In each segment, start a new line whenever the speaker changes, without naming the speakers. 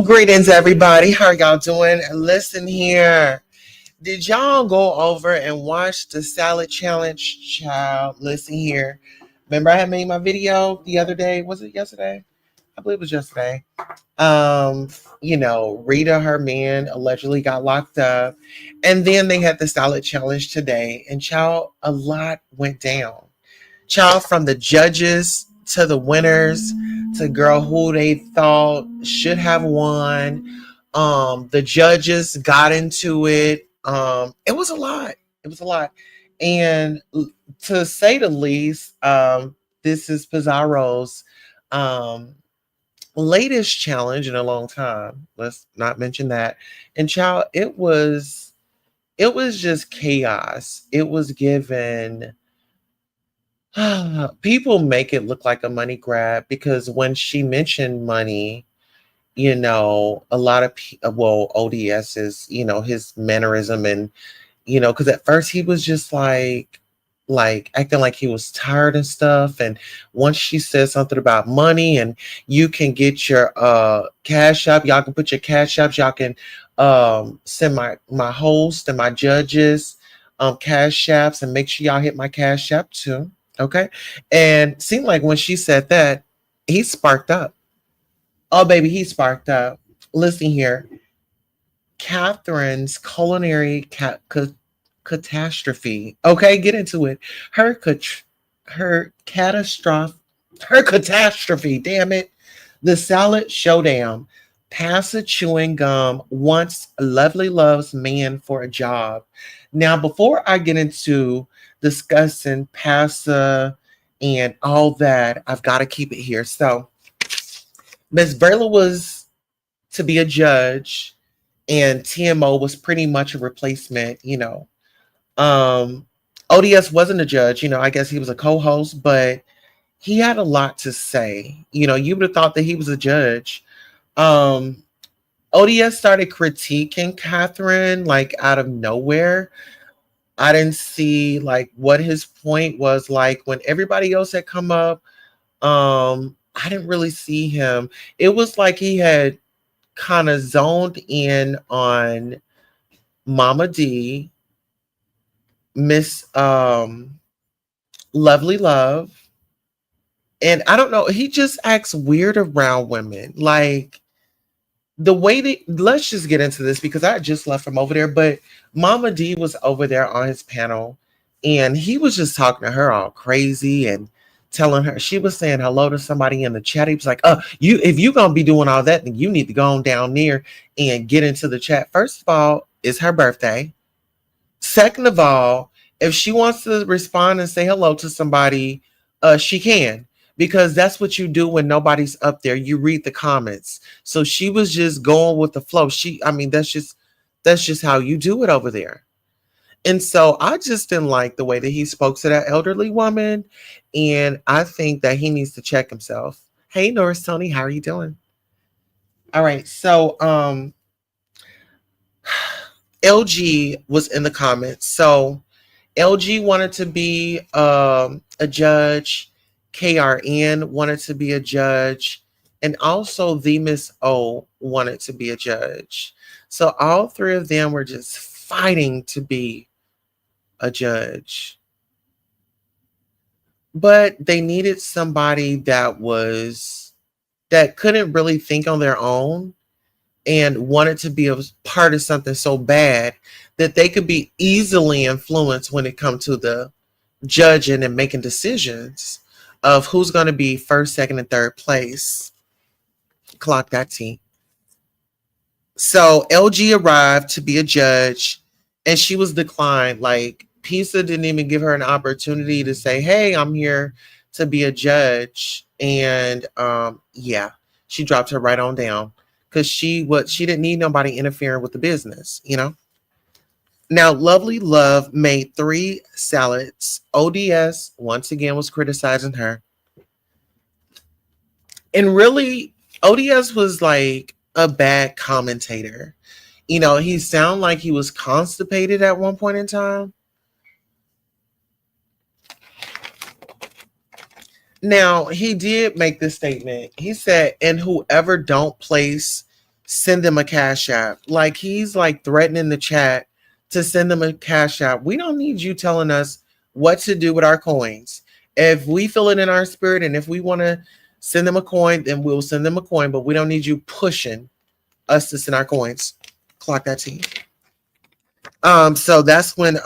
Greetings, everybody. How y'all doing? Listen here. Did y'all go over and watch the salad challenge? Child, listen here. Remember, I had made my video the other day. Was it yesterday? I believe it was yesterday. Um, Rita, her man, allegedly got locked up, and then they had the salad challenge today. And child, a lot went down. Child, from the judges to the winners to girl who they thought should have won. The judges got into it. It was a lot. It was a lot. And to say the least, this is Pizarro's um latest challenge in a long time. Let's not mention that. And child, it was just chaos. It was given people make it look like a money grab because when she mentioned money, a lot of ODS is, his mannerism and, because at first he was just like acting like he was tired and stuff. And once she said something about money and you can get your cash app, y'all can put your cash apps, y'all can send my host and my judges cash apps and make sure y'all hit my cash app too. Okay. And seemed like when she said that, he sparked up. Oh, baby, he sparked up. Listen here. Catherine's culinary catastrophe. Okay, get into it. Her her catastrophe. Her catastrophe. Damn it. The salad showdown. PASSA chewing gum wants lovely loves man for a job. Now, before I get into discussing PASSA and all that, I've got to keep it here. So, Miss Verla was to be a judge, and TMO was pretty much a replacement. Um, ODS wasn't a judge. I guess he was a co-host, but he had a lot to say. You would have thought that he was a judge. Um, ODS started critiquing Catherine like out of nowhere. I didn't see like what his point was like when everybody else had come up. I didn't really see him. It was like he had kind of zoned in on Mama D, Miss Lovely Love, and I don't know, he just acts weird around women. Like the way that, let's just get into this because I just left from over there, but Mama D was over there on his panel and he was just talking to her all crazy and telling her, she was saying hello to somebody in the chat. He was like, you, if you gonna be doing all that, then you need to go on down there and get into the chat. First of all, it's her birthday. Second of all, if she wants to respond and say hello to somebody, she can, because that's what you do when nobody's up there. You read the comments. So she was just going with the flow. I mean, that's just how you do it over there. And so I just didn't like the way that he spoke to that elderly woman, and I think that he needs to check himself. Hey, Norris Tony, how are you doing? All right, so LG was in the comments. So LG wanted to be a judge. KRN wanted to be a judge. And also the Miss O wanted to be a judge. So all three of them were just fighting to be a judge. But they needed somebody that couldn't really think on their own and wanted to be a part of something so bad that they could be easily influenced when it comes to the judging and making decisions of who's going to be first, second, and third place. Clock that T. So LG arrived to be a judge and she was declined. Like PISA didn't even give her an opportunity to say, hey, I'm here to be a judge. And yeah, she dropped her right on down because she didn't need nobody interfering with the business. Now, Lovely Love made 3 salads. ODS once again was criticizing her. And really, ODS was like a bad commentator. He sounded like he was constipated at one point in time. Now, he did make this statement. He said, and whoever don't place send them a cash app. Like he's like threatening the chat to send them a cash app. We don't need you telling us what to do with our coins. If we feel it in our spirit and if we want to send them a coin, then we'll send them a coin, but we don't need you pushing us to send our coins. Clock that T. So that's when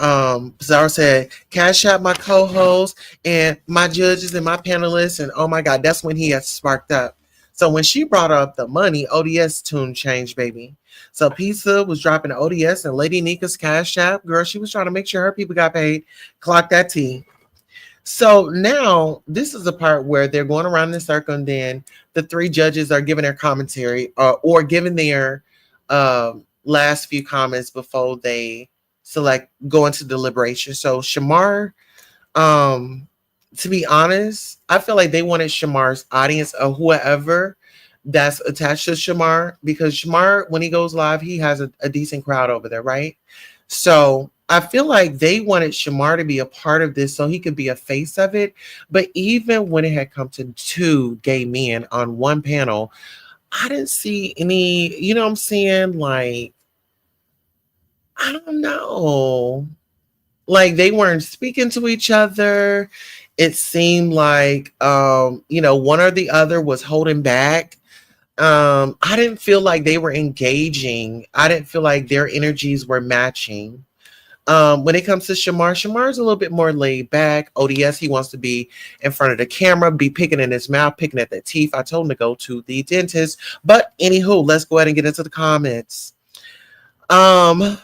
Zara said, cash out my co-host and my judges and my panelists, and oh my god, that's when he had sparked up. So when she brought up the money, ODS tune changed, baby. So Pizza was dropping the ODS and Lady Nika's cash app. Girl, she was trying to make sure her people got paid. Clock that T. So now this is the part where they're going around the circle, and then the three judges are giving their commentary or giving their last few comments before they select go into deliberation. So Shamar, to be honest, I feel like they wanted Shamar's audience or whoever that's attached to Shamar, because Shamar, when he goes live, he has a decent crowd over there, right? So I feel like they wanted Shamar to be a part of this so he could be a face of it. But even when it had come to two gay men on one panel, I didn't see any, you know what I'm saying? Like, I don't know. Like they weren't speaking to each other. It seemed like one or the other was holding back. I didn't feel like they were engaging. I didn't feel like their energies were matching. When it comes to Shamar's a little bit more laid back. ODS, he wants to be in front of the camera, be picking in his mouth, picking at the teeth. I told him to go to the dentist. But anywho, let's go ahead and get into the comments.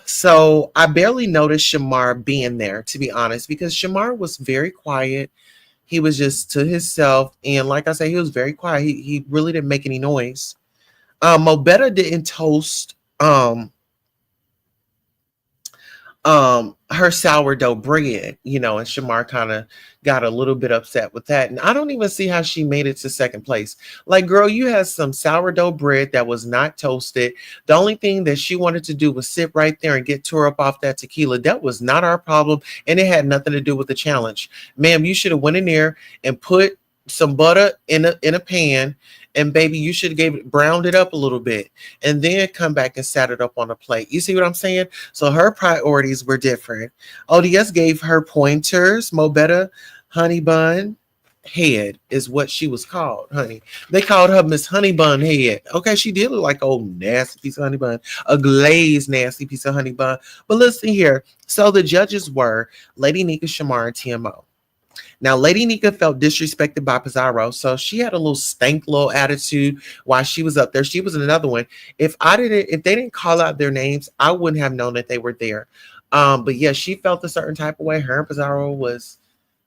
So I barely noticed Shamar being there, to be honest, because Shamar was very quiet. He was just to himself, and like I said, he was very quiet. He really didn't make any noise. Mobetta didn't toast her sourdough bread, and Shamar kind of got a little bit upset with that. And I don't even see how she made it to second place. Like, girl, you had some sourdough bread that was not toasted. The only thing that she wanted to do was sit right there and get tore up off that tequila. That was not our problem, and it had nothing to do with the challenge. Ma'am, you should have went in there and put some butter in a pan, and baby, you should have gave it, browned it up a little bit, and then come back and sat it up on a plate. You see what I'm saying? So her priorities were different. ODS gave her pointers. Mobetta, honey bun head is what she was called, honey. They called her Miss Honey Bun Head. Okay, she did look like old nasty piece of honey bun, a glazed nasty piece of honey bun. But listen here. So the judges were Lady Nika, Shamar, and TMO. Now, Lady Nika felt disrespected by Pizarro, so she had a little stank little attitude while she was up there. She was another one. If they didn't call out their names, I wouldn't have known that they were there. But yeah, she felt a certain type of way. Her and Pizarro was,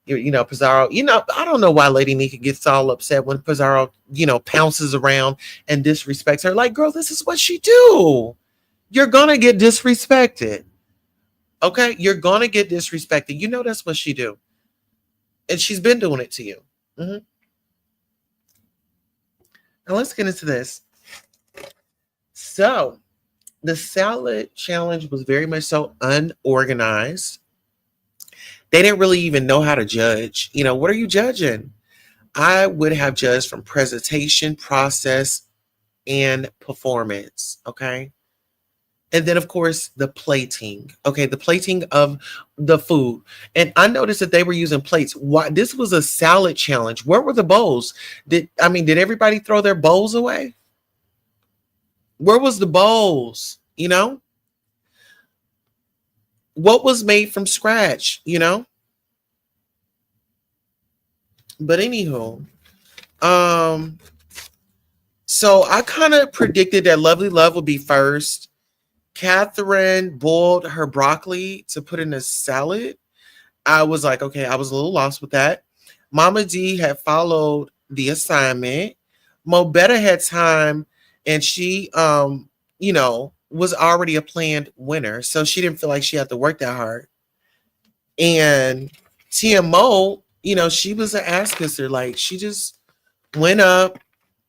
Pizarro, I don't know why Lady Nika gets all upset when Pizarro, pounces around and disrespects her. Like, girl, this is what she do. You're gonna get disrespected. Okay, you're gonna get disrespected. That's what she do. And she's been doing it to you. Mm-hmm. Now let's get into this. So the salad challenge was very much so unorganized. They didn't really even know how to judge. What are you judging? I would have judged from presentation, process, and performance. Okay. And then, of course, the plating. Okay, the plating of the food. And I noticed that they were using plates. Why? This was a salad challenge. Where were the bowls? Did everybody throw their bowls away? Where was the bowls? What was made from scratch? But anywho, so I kind of predicted that Lovely Love would be first. Catherine boiled her broccoli to put in a salad. I was like, okay, I was a little lost with that. Mama D had followed the assignment. Mobetta had time, and she, was already a planned winner, so she didn't feel like she had to work that hard. And TMO, she was an ass kisser. Like, she just went up.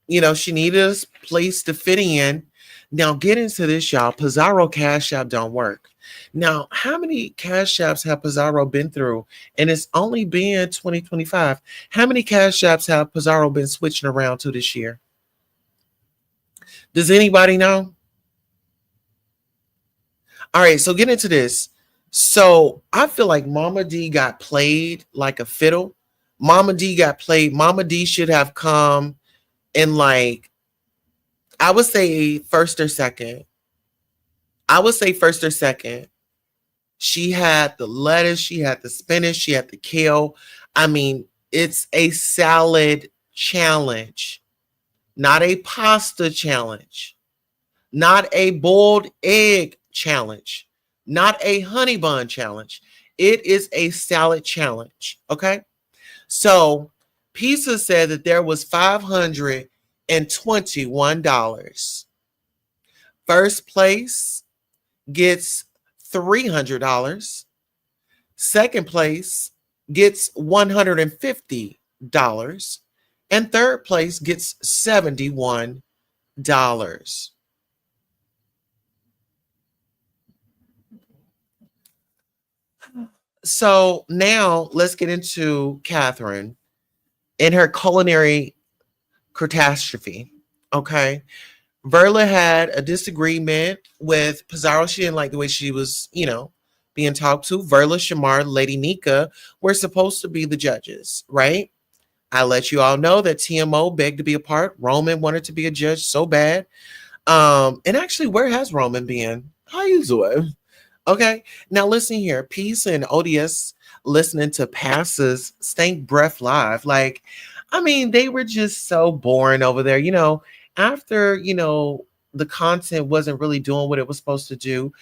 She needed a place to fit in. Now, get into this, y'all. Pizarro Cash App don't work. Now, how many Cash Apps have Pizarro been through? And it's only been 2025. How many Cash Apps have Pizarro been switching around to this year? Does anybody know? All right, so get into this. So I feel like Mama D got played like a fiddle. Mama D got played. Mama D should have come in like, I would say first or second. I would say first or second. She had the lettuce, she had the spinach, she had the kale. I mean, it's a salad challenge, not a pasta challenge, not a boiled egg challenge, not a honey bun challenge. It is a salad challenge. Okay. So Pizza said that there was $521. First place gets $300. Second place gets $150. And third place gets $71. So now let's get into Catherine in her culinary catastrophe. Okay. Verla had a disagreement with Pizarro. She didn't like the way she was, being talked to. Verla, Shamar, Lady Nika were supposed to be the judges, right? I let you all know that TMO begged to be a part. Roman wanted to be a judge so bad. And actually, where has Roman been? How you doing? Okay. Now listen here. Peace and ODS listening to Passes Stank Breath Live. Like, I mean, they were just so boring over there. After, the content wasn't really doing what it was supposed to do.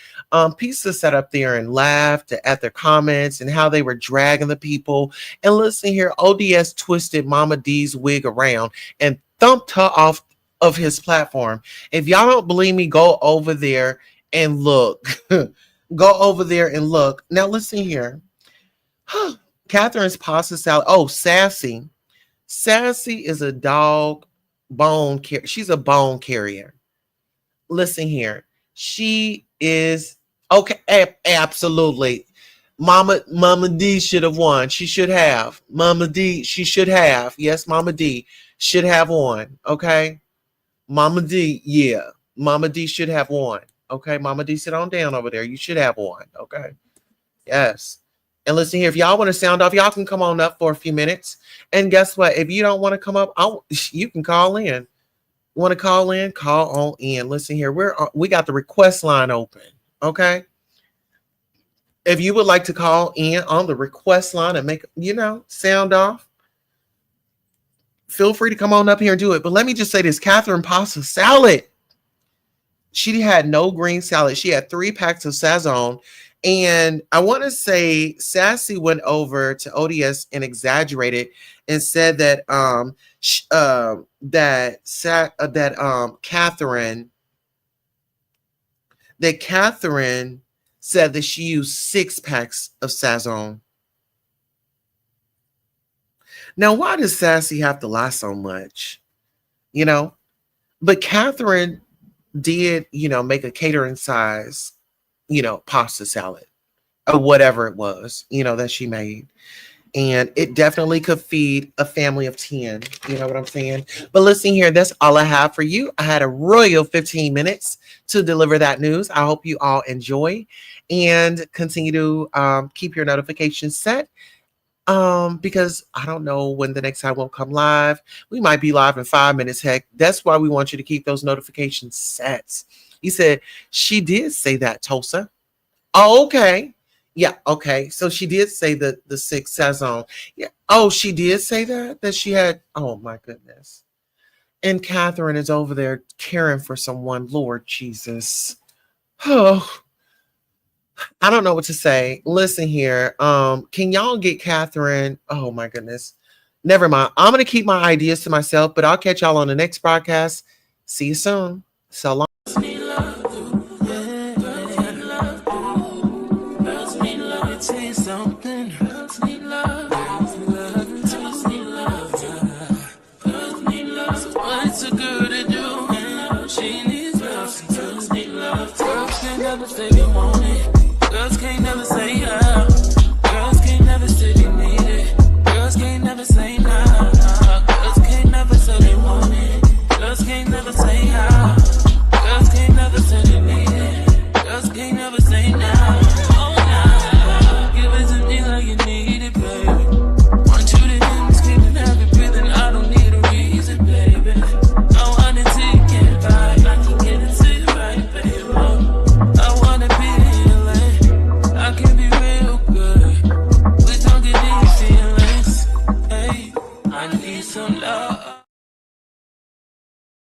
Pizza sat up there and laughed at their comments and how they were dragging the people. And listen here, ODS twisted Mama D's wig around and thumped her off of his platform. If y'all don't believe me, go over there and look. Go over there and look. Now listen here. Catherine's pasta salad. Oh, Sassy. Sassy is a dog bone carrier. She's a bone carrier. Listen here. She is okay. Absolutely. Mama D should have won. She should have. Mama D, she should have. Yes, Mama D should have won. Okay. Mama D, yeah. Mama D should have won. Okay. Mama D, sit on down over there. You should have won. Okay. Yes. And listen here, if y'all want to sound off, y'all can come on up for a few minutes. And guess what? If you don't want to come up, you can call in. Want to call in? Call on in. Listen here, we got the request line open. Okay. If you would like to call in on the request line and make, sound off, feel free to come on up here and do it. But let me just say this, Catherine pasta salad. She had no green salad. She had 3 packs of Sazon. And I want to say Sassy went over to ODS and exaggerated and said that Catherine said that she used 6 packs of Sazon. Now, why does Sassy have to lie so much? But Catherine did, make a catering size, pasta salad or whatever it was, that she made. And it definitely could feed a family of 10. You know what I'm saying? But listen here, that's all I have for you. I had a royal 15 minutes to deliver that news. I hope you all enjoy and continue to keep your notifications set. Because I don't know when the next time we'll come live. We might be live in 5 minutes. Heck, that's why we want you to keep those notifications set. You said she did say that, Tulsa. Oh, okay. Yeah, okay. So she did say the 6 Sazon. Yeah. Oh, she did say that she had. Oh my goodness. And Catherine is over there caring for someone. Lord Jesus. Oh, I don't know what to say. Listen here. Can y'all get Catherine? Oh my goodness. Never mind. I'm gonna keep my ideas to myself, but I'll catch y'all on the next broadcast. See you soon. So long.